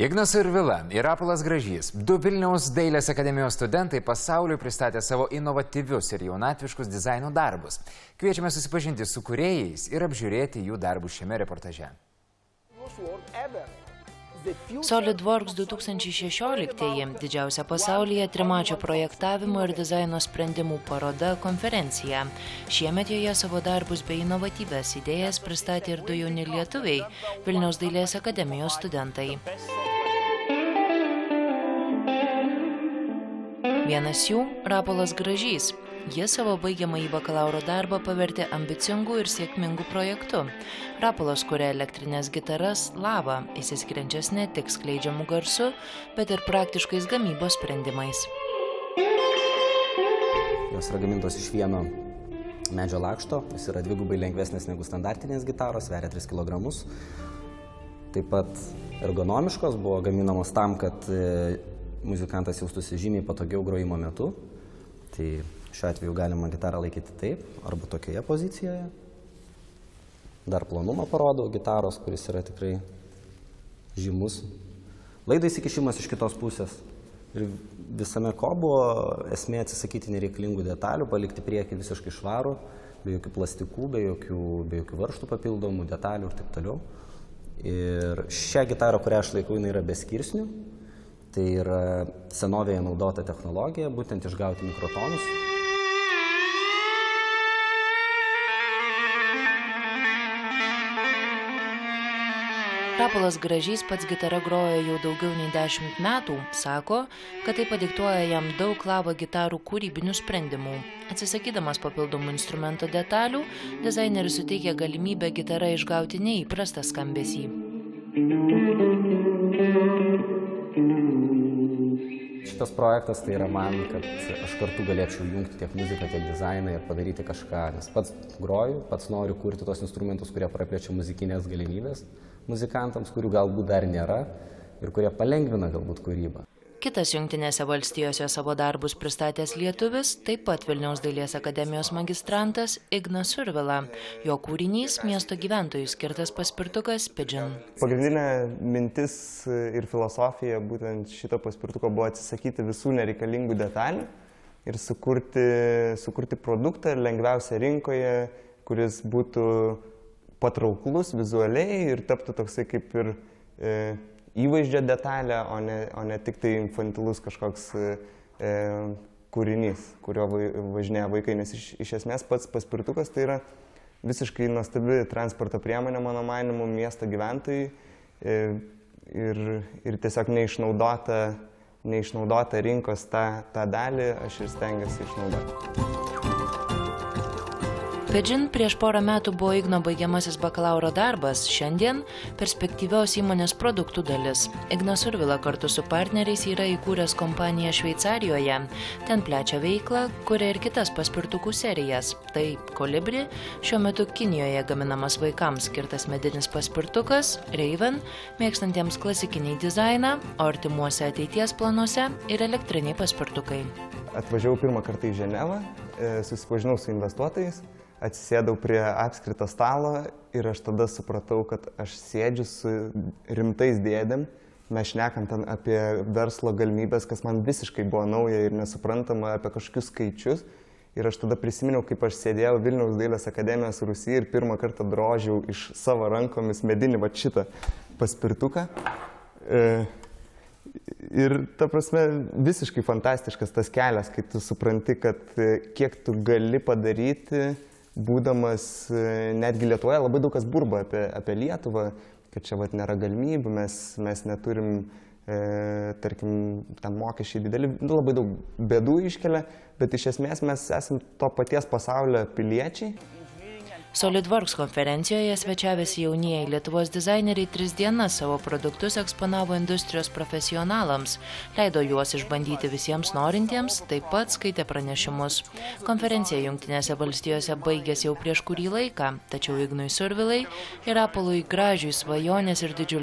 Ignas Survila ir Rapolas Gražys, du Vilniaus dailės akademijos studentai pasauliui pristatė savo inovatyvius ir jaunatviškus dizaino darbus. Kviečiame susipažinti su kūrėjais ir apžiūrėti jų darbus šiame reportaže. SolidWorks 2016 didžiausia pasaulyje trimačio projektavimo ir dizaino sprendimų paroda konferencija. Šiemet joje savo darbus bei inovatyvias idėjas pristatė ir du jauni lietuviai, Vilniaus dailės akademijos studentai. Vienas jų – Rapolas Gražys. Jis savo baigiamąjį bakalauro darbą pavertė ambicingų ir sėkmingų projektu. Rapolas kuria elektrinės gitaras Lava, išsiskiriančias ne tik skleidžiamų garsu, bet ir praktiškais gamybos sprendimais. Jos yra gamintos iš vieno medžio lakšto, jis yra dvigubai lengvesnis negu standartinės gitaros, sveria 3 kg. Taip pat ergonomiškos, buvo gaminamos tam, kad muzikantas jaustųsi žymiai patogiau grojimo metu. Tai šiuo atveju galima gitarą laikyti taip, arba tokioje pozicijoje. Dar planumą parodau gitaros, kuris yra tikrai žymus. Laido įsikišimas iš kitos pusės. Ir visame ko buvo esmė atsisakyti nereikalingų detalių, palikti priekį visiškai švarų, be jokių plastikų, be jokių varžtų papildomų detalių ir taip toliau. Ir šią gitarą, kurią aš laikau, jinai yra be skirsnių. Tai yra senovėje naudota technologija, būtent išgauti mikrotonus. Rapolas Gražys pats gitarą groja jau daugiau nei 10 metų, sako, kad tai padiktuoja jam daug Lava gitarų kūrybinių sprendimų. Atsisakydamas papildomų instrumento detalių, dizaineris suteikia galimybę gitarą išgauti neįprastą skambesį. Šitas projektas tai yra man, kad aš kartu galėčiau jungti tiek muziką, tiek dizainą ir padaryti kažką, nes pats groju, pats noriu kurti tos instrumentus, kurie praplečia muzikinės galimybės muzikantams, kurių galbūt dar nėra ir kurie palengvina galbūt kūrybą. Kitas Jungtinėse valstijose savo darbus pristatęs lietuvis, taip pat Vilniaus dailės akademijos magistrantas Ignas Survila. Jo kūrinys miesto gyventojų skirtas paspirtukas Pigeon. Pagrindinė mintis ir filosofija būtent šito paspirtuko buvo atsisakyti visų nereikalingų detalių ir sukurti produktą lengviausia rinkoje, kuris būtų patrauklus vizualiai ir taptų toksai kaip ir įvaizdžio detalė, o ne tik tai infantilus kažkoks kūrinys, kurio važinėja vaikai, nes iš esmės pats paspirtukas tai yra visiškai nuostabi transporto priemonė, mano manymu, miesto gyventojai ir tiesiog neišnaudota rinkos tą dalį aš ir stengiuosi išnaudoti. Pigeon prieš porą metų buvo Igno baigiamasis bakalauro darbas, šiandien perspektyvios įmonės produktų dalis. Ignas Survila kartu su partneriais yra įkūręs kompaniją Šveicarijoje. Ten plečia veiklą, kuria ir kitas paspirtukų serijas. Tai Kolibri, šiuo metu Kinijoje gaminamas vaikams skirtas medinis paspirtukas, Raven, mėgstantiems klasikinį dizainą, o artimuose ateities planuose ir elektriniai paspirtukai. Atvažiavau pirmą kartą į Ženevą, susipažinau su investuotojais. Atsisėdau prie apskrito stalo ir aš tada supratau, kad aš sėdžiu su rimtais dėdėm, mes šnekam ten apie verslo galimybės, kas man visiškai buvo nauja ir nesuprantama, apie kažkokius skaičius. Ir aš tada prisiminiau, kaip aš sėdėjau Vilniaus dailės akademijos rūsy ir pirmą kartą drožiau iš savo rankomis medinį šitą paspirtuką. Ir ta prasme, visiškai fantastiškas tas kelias, kai tu supranti, kad kiek tu gali padaryti, būdamas netgi Lietuvoje, labai daug kas burba apie Lietuvą, kad čia nėra galimybių, mes neturim, tarkim, ten mokesčiai dideli, labai daug bėdų iškelia, bet iš esmės mes esam to paties pasaulio piliečiai. SolidWorks konferencijoje svečiavęsi jaunieji Lietuvos dizaineriai 3 dienas savo produktus eksponavo industrijos profesionalams, leido juos išbandyti visiems norintiems, taip pat skaitė pranešimus. Konferencija Jungtinėse valstijose baigėsi jau prieš kurį laiką, tačiau Ignui Survilai ir Rapolui Gražiui svajonės ir didžiuliai